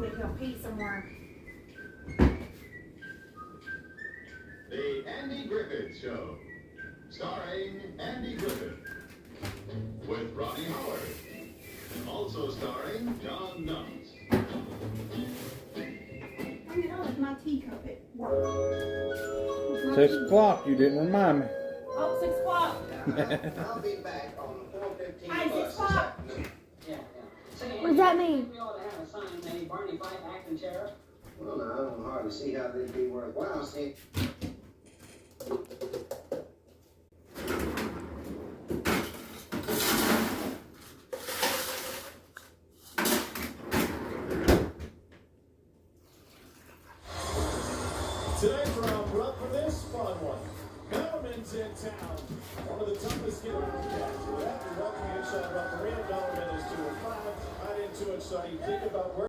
to go pee somewhere. The Andy Griffith Show, starring Andy Griffith, with Ronnie Howard, also starring John Nuns. Where the hell is my teacup? It worked. 6 o'clock, you didn't remind me. Oh, 6 o'clock. I'll be back on the 4:15 Hey, 6 bus this o'clock. afternoon. What does that mean? We ought to have a sign made, Barney Fife acting sheriff. Well, now, I don't hardly see how this be worthwhile, see. Today we're up for this fun one. Bellarmine's in town. One of the toughest get around cats. We'll have to welcome you inside about Maria Bellarmine is to a cloud. Right into it, so you think about where